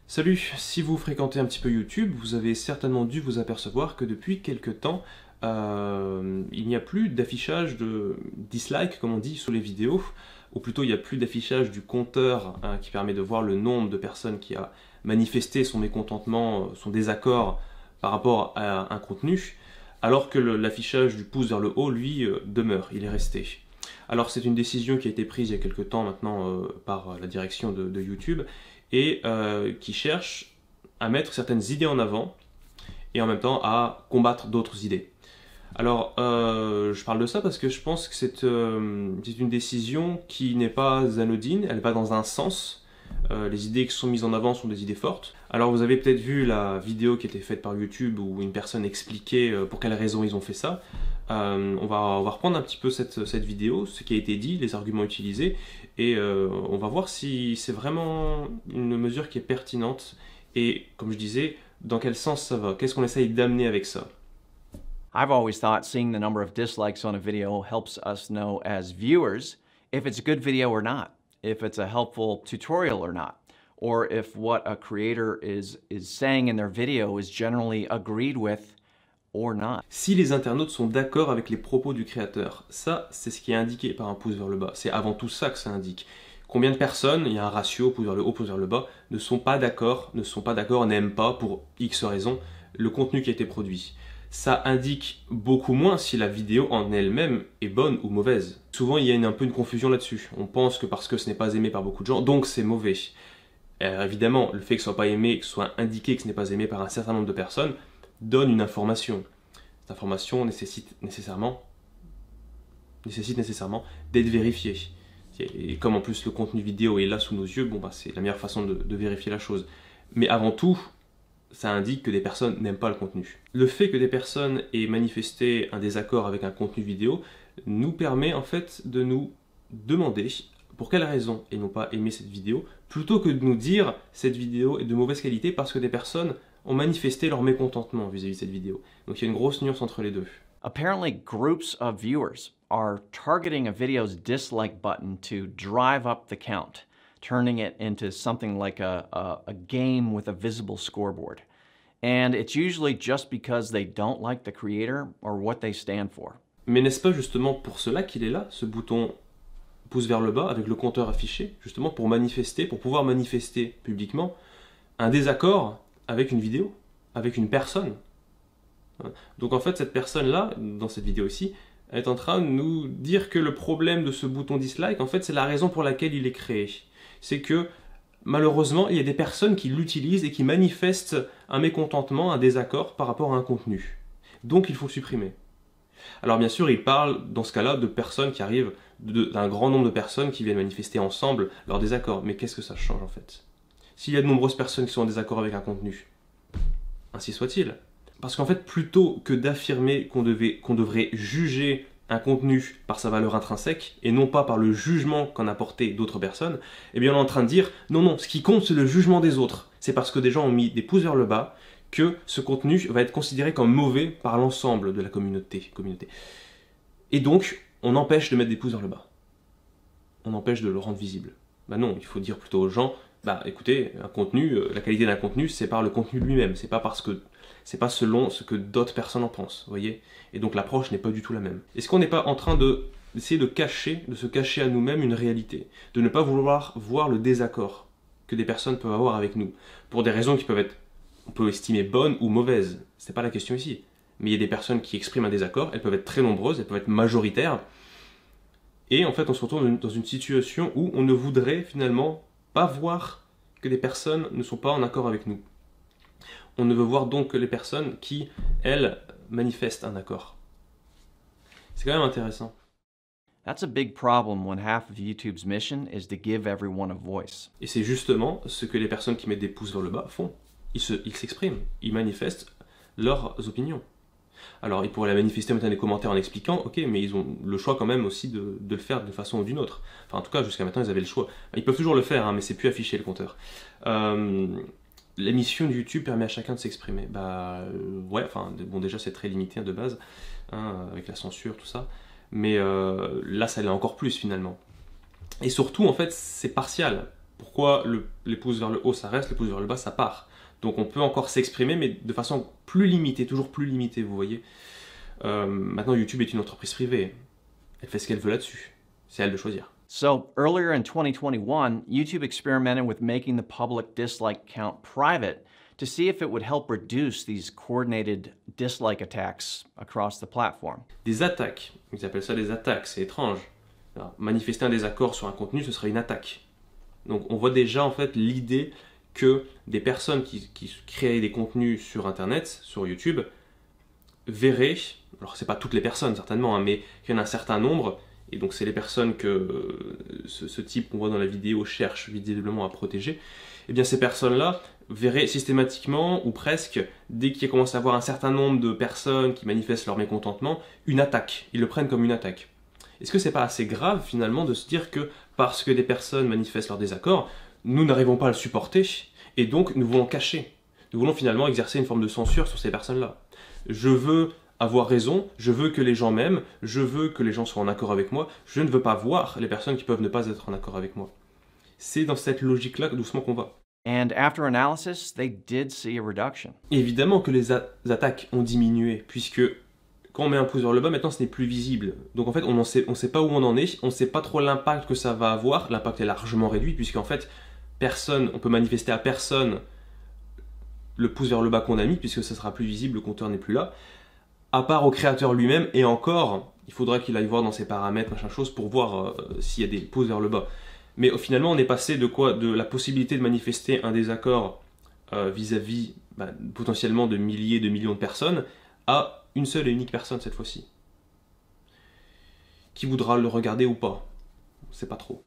Salut, si vous fréquentez un petit peu YouTube, vous avez certainement dû vous apercevoir que depuis quelques temps, il n'y a plus d'affichage de dislike, comme on dit, sous les vidéos, ou plutôt il n'y a plus d'affichage du compteur qui permet de voir le nombre de personnes qui a manifesté son mécontentement, son désaccord par rapport à un contenu, alors que l'affichage du pouce vers le haut, lui, demeure, il est resté. Alors c'est une décision qui a été prise il y a quelques temps maintenant par la direction de YouTube, et qui cherche à mettre certaines idées en avant et en même temps à combattre d'autres idées. Alors, je parle de ça parce que je pense que c'est une décision qui n'est pas anodine, elle va dans un sens. Les idées qui sont mises en avant sont des idées fortes. Alors vous avez peut-être vu la vidéo qui a été faite par YouTube où une personne expliquait pour quelles raisons ils ont fait ça. On va reprendre un petit peu cette vidéo, ce qui a été dit, les arguments utilisés, et on va voir si c'est vraiment une mesure qui est pertinente et, comme je disais, dans quel sens ça va, qu'est-ce qu'on essaye d'amener avec ça. I've always thought seeing the number of dislikes on a video helps us know as viewers if it's a good video or not, if it's a helpful tutorial or not, or if what a creator is saying in their video is generally agreed with or not. Si les internautes sont d'accord avec les propos du créateur, ça c'est ce qui est indiqué par un pouce vers le bas, c'est avant tout ça que ça indique. Combien de personnes, il y a un ratio, pouce vers le haut, pouce vers le bas, ne sont pas d'accord, n'aiment pas pour X raisons le contenu qui a été produit. Ça indique beaucoup moins si la vidéo en elle-même est bonne ou mauvaise. Souvent il y a un peu une confusion là-dessus. On pense que parce que ce n'est pas aimé par beaucoup de gens, donc c'est mauvais. Évidemment, le fait que ce soit pas aimé, que ce soit indiqué que ce n'est pas aimé par un certain nombre de personnes, donne une information. Cette information nécessite nécessairement d'être vérifiée. Et comme en plus le contenu vidéo est là sous nos yeux, bon, c'est la meilleure façon de vérifier la chose. Mais avant tout, ça indique que des personnes n'aiment pas le contenu. Le fait que des personnes aient manifesté un désaccord avec un contenu vidéo nous permet en fait de nous demander pour quelles raisons ils n'ont pas aimé cette vidéo, plutôt que de nous dire cette vidéo est de mauvaise qualité parce que des personnes ont manifesté leur mécontentement vis-à-vis de cette vidéo. Donc il y a une grosse nuance entre les deux. Apparently, groups of viewers are targeting a video's dislike button to drive up the count, turning it into something like a game with a visible scoreboard. And it's usually just because they don't like the creator or what they stand for. Mais n'est-ce pas justement pour cela qu'il est là, ce bouton pouce vers le bas avec le compteur affiché, justement pour manifester, pour pouvoir manifester publiquement un désaccord avec une vidéo, avec une personne. Donc en fait cette personne-là, dans cette vidéo ici, est en train de nous dire que le problème de ce bouton dislike, en fait c'est la raison pour laquelle il est créé. C'est que malheureusement il y a des personnes qui l'utilisent et qui manifestent un mécontentement, un désaccord par rapport à un contenu. Donc il faut supprimer. Alors bien sûr il parle dans ce cas-là de personnes qui arrivent, d'un grand nombre de personnes qui viennent manifester ensemble leur désaccord. Mais qu'est-ce que ça change en fait? S'il y a de nombreuses personnes qui sont en désaccord avec un contenu, ainsi soit-il. Parce qu'en fait, plutôt que d'affirmer qu'on devrait juger un contenu par sa valeur intrinsèque, et non pas par le jugement qu'en a porté d'autres personnes, eh bien on est en train de dire, non, ce qui compte c'est le jugement des autres. C'est parce que des gens ont mis des pouces vers le bas que ce contenu va être considéré comme mauvais par l'ensemble de la communauté. Et donc, on empêche de mettre des pouces vers le bas. On empêche de le rendre visible. Ben non, il faut dire plutôt aux gens, écoutez, un contenu, la qualité d'un contenu, c'est par le contenu lui-même, c'est pas selon ce que d'autres personnes en pensent, vous voyez. Et donc l'approche n'est pas du tout la même. Est-ce qu'on n'est pas en train d'essayer de se cacher à nous-mêmes une réalité, de ne pas vouloir voir le désaccord que des personnes peuvent avoir avec nous, pour des raisons qui peuvent être, on peut estimer bonnes ou mauvaises, c'est pas la question ici. Mais il y a des personnes qui expriment un désaccord, elles peuvent être très nombreuses, elles peuvent être majoritaires, et en fait on se retrouve dans une situation où on ne voudrait finalement pas voir que des personnes ne sont pas en accord avec nous. On ne veut voir donc que les personnes qui, elles, manifestent un accord. C'est quand même intéressant. That's a big problem when half of YouTube's mission is to give everyone a voice. Et c'est justement ce que les personnes qui mettent des pouces vers le bas font. Ils s'expriment, ils manifestent leurs opinions. Alors ils pourraient la manifester en mettant des commentaires en expliquant, ok, mais ils ont le choix quand même aussi de le faire d'une façon ou d'une autre. Enfin en tout cas jusqu'à maintenant ils avaient le choix. Ils peuvent toujours le faire, mais c'est plus affiché le compteur. L'émission de YouTube permet à chacun de s'exprimer. Bon déjà c'est très limité de base, avec la censure, tout ça. Mais là ça l'est encore plus finalement. Et surtout en fait c'est partial. Pourquoi les pouces vers le haut ça reste, les pouces vers le bas ça part. Donc on peut encore s'exprimer, mais de façon plus limitée, toujours plus limitée, vous voyez. Maintenant YouTube est une entreprise privée, elle fait ce qu'elle veut là-dessus, c'est à elle de choisir. So earlier in 2021, YouTube experimented with making the public dislike count private to see if it would help reduce these coordinated dislike attacks across the platform. Des attaques, ils appellent ça des attaques, c'est étrange. Alors, manifester un désaccord sur un contenu, ce serait une attaque. Donc on voit déjà en fait l'idée que des personnes qui créaient des contenus sur Internet, sur YouTube, verraient, alors c'est pas toutes les personnes certainement, hein, mais qu'il y en a un certain nombre, et donc c'est les personnes que ce type qu'on voit dans la vidéo cherche visiblement à protéger, et bien ces personnes-là verraient systématiquement, ou presque, dès qu'il commence à avoir un certain nombre de personnes qui manifestent leur mécontentement, une attaque. Ils le prennent comme une attaque. Est-ce que c'est pas assez grave finalement de se dire que parce que des personnes manifestent leur désaccord, nous n'arrivons pas à le supporter, et donc nous voulons cacher. Nous voulons finalement exercer une forme de censure sur ces personnes-là. Je veux avoir raison, je veux que les gens m'aiment, je veux que les gens soient en accord avec moi, je ne veux pas voir les personnes qui peuvent ne pas être en accord avec moi. C'est dans cette logique-là doucement qu'on va. And after analysis, they did see a reduction. Évidemment que les attaques ont diminué, puisque quand on met un pouce vers le bas, maintenant ce n'est plus visible. Donc en fait, on ne sait pas où on en est, on ne sait pas trop l'impact que ça va avoir. L'impact est largement réduit, puisqu'en fait, on peut manifester à personne le pouce vers le bas qu'on a mis, puisque ça sera plus visible, le compteur n'est plus là. À part au créateur lui-même, et encore, il faudra qu'il aille voir dans ses paramètres, machin chose, pour voir s'il y a des pouces vers le bas. Mais finalement, on est passé de quoi? De la possibilité de manifester un désaccord vis-à-vis potentiellement de milliers, de millions de personnes, à une seule et unique personne cette fois-ci. Qui voudra le regarder ou pas? On ne sait pas trop.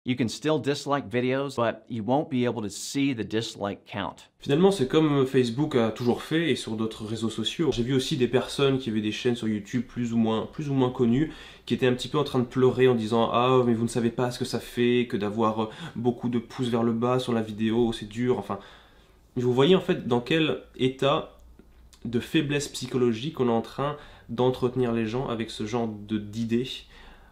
You can still dislike videos, but you won't be able to see the dislike count. Finalement, c'est comme Facebook a toujours fait et sur d'autres réseaux sociaux. J'ai vu aussi des personnes qui avaient des chaînes sur YouTube plus ou moins connues, qui étaient un petit peu en train de pleurer en disant « Ah, mais vous ne savez pas ce que ça fait que d'avoir beaucoup de pouces vers le bas sur la vidéo, c'est dur. » Enfin, vous voyez en fait dans quel état de faiblesse psychologique on est en train d'entretenir les gens avec ce genre d'idées.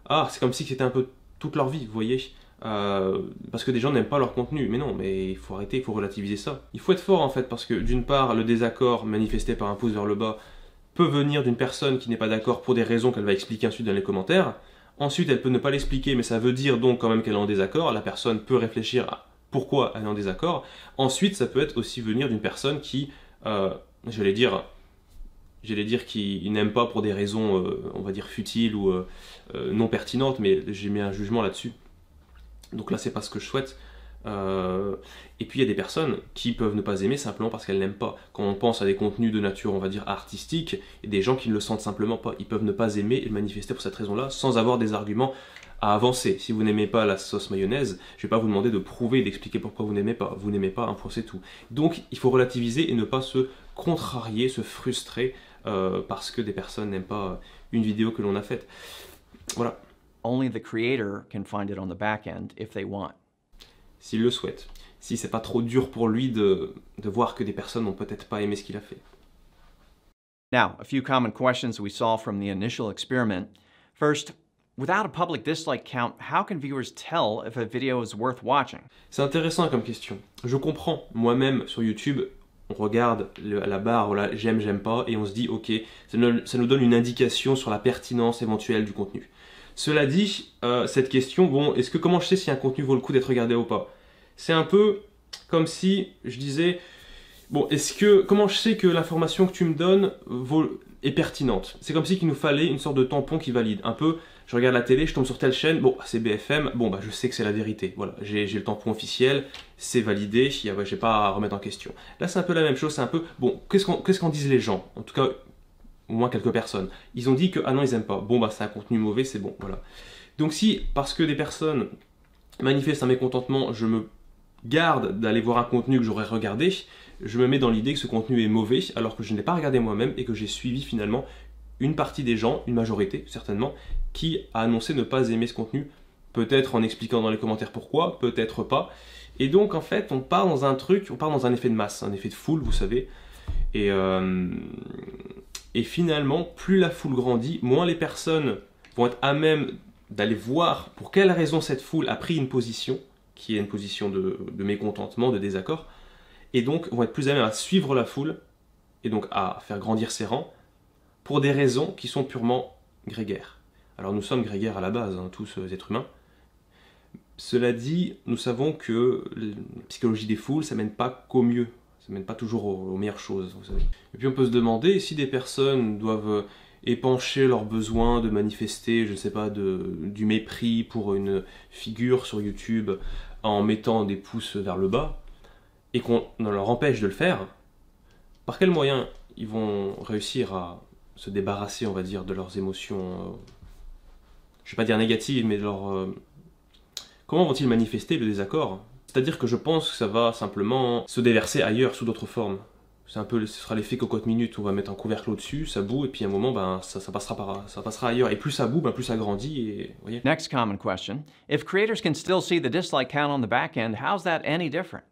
Ah, c'est comme si c'était un peu toute leur vie, vous voyez. Parce que des gens n'aiment pas leur contenu. Mais non, mais il faut arrêter, il faut relativiser ça. Il faut être fort en fait, parce que d'une part, le désaccord manifesté par un pouce vers le bas peut venir d'une personne qui n'est pas d'accord pour des raisons qu'elle va expliquer ensuite dans les commentaires. Ensuite, elle peut ne pas l'expliquer, mais ça veut dire donc quand même qu'elle est en désaccord. La personne peut réfléchir à pourquoi elle est en désaccord. Ensuite, ça peut être aussi venir d'une personne qui, j'allais dire qui n'aime pas pour des raisons, on va dire futiles ou non pertinentes, mais j'ai mis un jugement là-dessus. Donc là, c'est pas ce que je souhaite. Et puis il y a des personnes qui peuvent ne pas aimer simplement parce qu'elles n'aiment pas. Quand on pense à des contenus de nature, on va dire artistique, il y a des gens qui ne le sentent simplement pas. Ils peuvent ne pas aimer et le manifester pour cette raison-là sans avoir des arguments à avancer. Si vous n'aimez pas la sauce mayonnaise, je ne vais pas vous demander de prouver, d'expliquer pourquoi vous n'aimez pas. Vous n'aimez pas, un point c'est tout. Donc il faut relativiser et ne pas se contrarier, se frustrer parce que des personnes n'aiment pas une vidéo que l'on a faite. Voilà. Only the creator can find it on the back end if they want. S'il le souhaite. Si c'est pas trop dur pour lui de voir que des personnes n'ont peut-être pas aimé ce qu'il a fait. Now, a few common questions we saw from the initial experiment. First, without a public dislike count, how can viewers tell if a video is worth watching? C'est intéressant comme question. Je comprends. Moi-même, sur YouTube, on regarde la barre, voilà, j'aime, j'aime pas, et on se dit, ok, ça nous donne une indication sur la pertinence éventuelle du contenu. Cela dit, cette question, bon, comment je sais si un contenu vaut le coup d'être regardé ou pas? C'est un peu comme si je disais, bon, comment je sais que l'information que tu me donnes est pertinente? C'est comme si il nous fallait une sorte de tampon qui valide. Un peu, je regarde la télé, je tombe sur telle chaîne, bon, c'est BFM, bon, je sais que c'est la vérité. Voilà, j'ai le tampon officiel, c'est validé, j'ai pas à remettre en question. Là, c'est un peu la même chose, c'est un peu, bon, qu'est-ce qu'en disent les gens? En tout cas, au moins quelques personnes. Ils ont dit que, ah non, ils aiment pas. Bon, c'est un contenu mauvais, c'est bon, voilà. Donc si, parce que des personnes manifestent un mécontentement, je me garde d'aller voir un contenu que j'aurais regardé, je me mets dans l'idée que ce contenu est mauvais, alors que je ne l'ai pas regardé moi-même et que j'ai suivi finalement une partie des gens, une majorité certainement, qui a annoncé ne pas aimer ce contenu, peut-être en expliquant dans les commentaires pourquoi, peut-être pas. Et donc en fait, on part dans un truc, on part dans un effet de masse, un effet de foule, vous savez, et finalement, plus la foule grandit, moins les personnes vont être à même d'aller voir pour quelle raison cette foule a pris une position qui est une position de mécontentement, de désaccord, et donc vont être plus à même à suivre la foule, et donc à faire grandir ses rangs, pour des raisons qui sont purement grégaires. Alors nous sommes grégaires à la base, hein, tous êtres humains. Cela dit, nous savons que la psychologie des foules, ça mène pas qu'au mieux, ça mène pas toujours aux meilleures choses, vous savez. Et puis on peut se demander si des personnes doivent épancher leur besoin de manifester, je sais pas, du mépris pour une figure sur YouTube en mettant des pouces vers le bas, et qu'on leur empêche de le faire, par quels moyens ils vont réussir à se débarrasser, on va dire, de leurs émotions, je vais pas dire négatives, mais de leur... comment vont-ils manifester le désaccord? C'est-à-dire que je pense que ça va simplement se déverser ailleurs, sous d'autres formes. C'est un peu, ce sera l'effet cocotte-minute, on va mettre un couvercle au-dessus, ça bout, et puis à un moment, ben, ça passera ailleurs. Et plus ça bout, ben, plus ça grandit, et vous voyez. Next common question. If creators can still see the dislike count on the back end, how's that any different?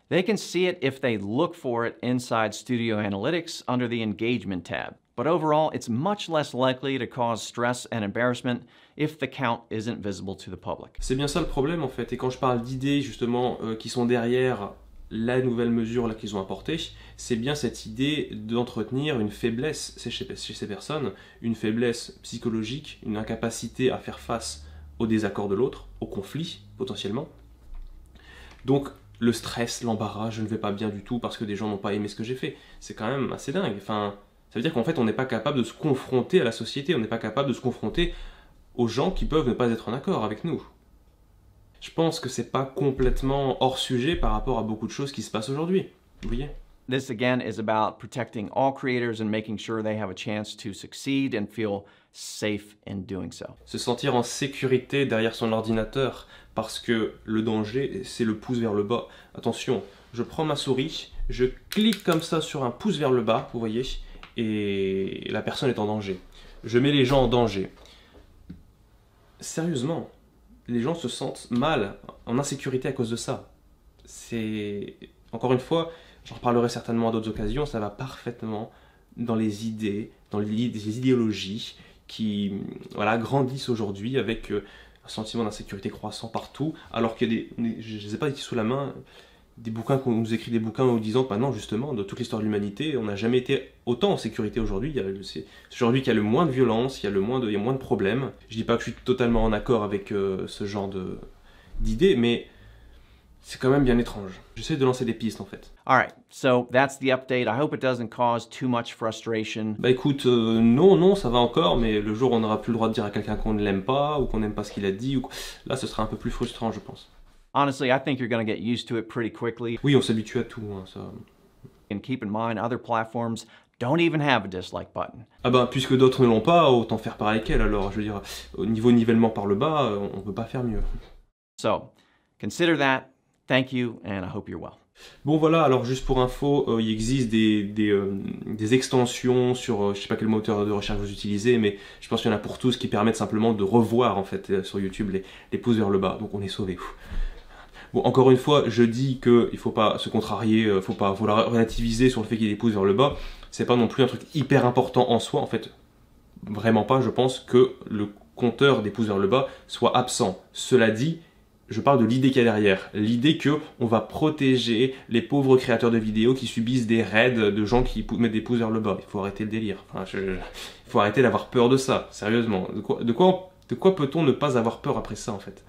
They can see it if they look for it inside Studio Analytics under the Engagement tab. But overall, it's much less likely to cause stress and embarrassment if the count isn't visible to the public. C'est bien ça le problème en fait, et quand je parle d'idées justement qui sont derrière la nouvelle mesure là qu'ils ont apportée, c'est bien cette idée d'entretenir une faiblesse chez ces personnes, une faiblesse psychologique, une incapacité à faire face au désaccord de l'autre, au conflit potentiellement. Donc le stress, l'embarras, je ne vais pas bien du tout parce que des gens n'ont pas aimé ce que j'ai fait, c'est quand même assez dingue. Enfin, ça veut dire qu'en fait on n'est pas capable de se confronter à la société, on n'est pas capable de se confronter aux gens qui peuvent ne pas être en accord avec nous. Je pense que c'est pas complètement hors sujet par rapport à beaucoup de choses qui se passent aujourd'hui. Vous voyez? This again is about protecting all creators and making sure they have a chance to succeed and feel safe in doing so. Se sentir en sécurité derrière son ordinateur parce que le danger, c'est le pouce vers le bas. Attention, je prends ma souris, je clique comme ça sur un pouce vers le bas, vous voyez, et la personne est en danger. Je mets les gens en danger. Sérieusement, les gens se sentent mal, en insécurité à cause de ça. C'est... Encore une fois, j'en reparlerai certainement à d'autres occasions, ça va parfaitement dans les idées, dans les idéologies qui voilà, grandissent aujourd'hui avec un sentiment d'insécurité croissant partout, alors qu'il y a je ne les ai pas ici sous la main, des bouquins qu'on nous écrit des bouquins en nous disant que non, justement, de toute l'histoire de l'humanité, on n'a jamais été autant en sécurité aujourd'hui. C'est aujourd'hui qu'il y a le moins de violence, il y a moins de problèmes. Je dis pas que je suis totalement en accord avec ce genre d'idées, mais c'est quand même bien étrange. J'essaie de lancer des pistes en fait. Alright, so that's the update. I hope it doesn't cause too much frustration. Bah écoute, non, ça va encore, mais le jour où on n'aura plus le droit de dire à quelqu'un qu'on ne l'aime pas, ou qu'on n'aime pas ce qu'il a dit, là ce sera un peu plus frustrant je pense. Honestly, I think you're going to get used to it pretty quickly. Oui, on s'habitue à tout, hein, ça. And keep in mind, other platforms don't even have a dislike button. Ah bah, puisque d'autres ne l'ont pas, autant faire pareil qu'elle, alors, je veux dire, au niveau nivellement par le bas, on peut pas faire mieux. So, consider that, thank you, and I hope you're well. Bon voilà, alors juste pour info, il existe des extensions sur, je sais pas quel moteur de recherche vous utilisez, mais je pense qu'il y en a pour tous qui permettent simplement de revoir, en fait, sur YouTube, les pouces vers le bas, donc on est sauvé. Bon, encore une fois, je dis qu'il ne faut pas se contrarier, faut la relativiser sur le fait qu'il y ait des pouces vers le bas. C'est pas non plus un truc hyper important en soi, en fait. Vraiment pas, je pense que le compteur des pouces vers le bas soit absent. Cela dit, je parle de l'idée qu'il y a derrière. L'idée qu'on va protéger les pauvres créateurs de vidéos qui subissent des raids de gens qui mettent des pouces vers le bas. Il faut arrêter le délire. Enfin, il faut arrêter d'avoir peur de ça, sérieusement. De quoi peut-on ne pas avoir peur après ça, en fait?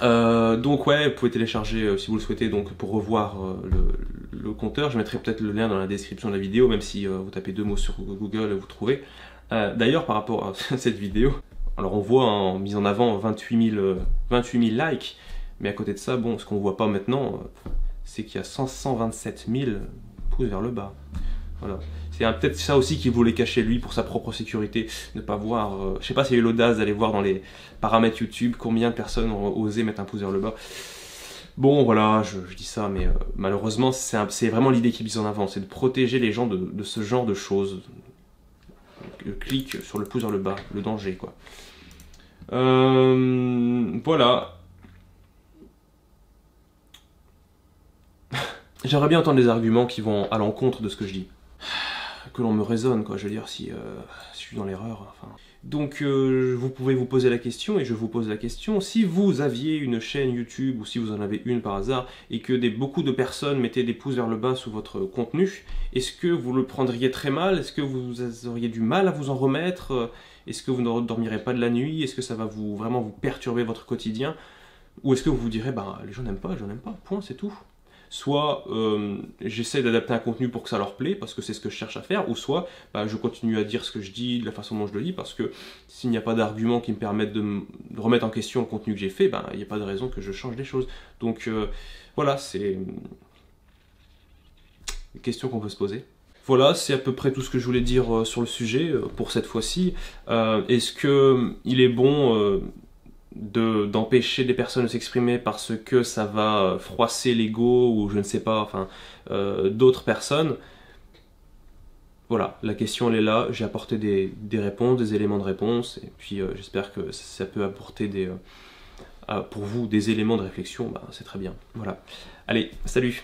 Donc ouais, vous pouvez télécharger si vous le souhaitez donc pour revoir le compteur. Je mettrai peut-être le lien dans la description de la vidéo, même si vous tapez 2 mots sur Google, vous trouvez. D'ailleurs, par rapport à cette vidéo, alors on voit en mise en avant 28 000 likes, mais à côté de ça, bon, ce qu'on voit pas maintenant, c'est qu'il y a 127 000 pouces vers le bas. Voilà. C'est peut-être ça aussi qu'il voulait cacher lui pour sa propre sécurité, ne pas voir, je sais pas s'il y a eu l'audace d'aller voir dans les paramètres YouTube combien de personnes ont osé mettre un pouce vers le bas. Bon voilà, je dis ça, mais malheureusement c'est vraiment l'idée qui est mise en avant, c'est de protéger les gens de ce genre de choses. Clique sur le pouce vers le bas, le danger quoi. Voilà. J'aimerais bien entendre des arguments qui vont à l'encontre de ce que je dis. que l'on me raisonne, quoi. Je veux dire, si je suis dans l'erreur, enfin... Donc vous pouvez vous poser la question, et je vous pose la question, si vous aviez une chaîne YouTube, ou si vous en avez une par hasard, et que beaucoup de personnes mettaient des pouces vers le bas sous votre contenu, est-ce que vous le prendriez très mal? Est-ce que vous auriez du mal à vous en remettre? Est-ce que vous ne dormirez pas de la nuit? Est-ce que ça va vraiment vous perturber votre quotidien? Ou est-ce que vous vous direz, bah les gens n'aiment pas, point, c'est tout? Soit j'essaie d'adapter un contenu pour que ça leur plaît, parce que c'est ce que je cherche à faire, ou soit bah, je continue à dire ce que je dis, de la façon dont je le dis, parce que s'il n'y a pas d'arguments qui me permettent de remettre en question le contenu que j'ai fait, bah, il n'y a pas de raison que je change les choses. Donc voilà, c'est une question qu'on peut se poser. Voilà, c'est à peu près tout ce que je voulais dire sur le sujet pour cette fois-ci. Est-ce qu'il est bon d'empêcher des personnes de s'exprimer parce que ça va froisser l'ego ou je ne sais pas, enfin d'autres personnes? Voilà, la question elle est là, j'ai apporté des réponses, des éléments de réponse, et puis j'espère que ça peut apporter pour vous des éléments de réflexion, bah, c'est très bien. Voilà, allez, salut!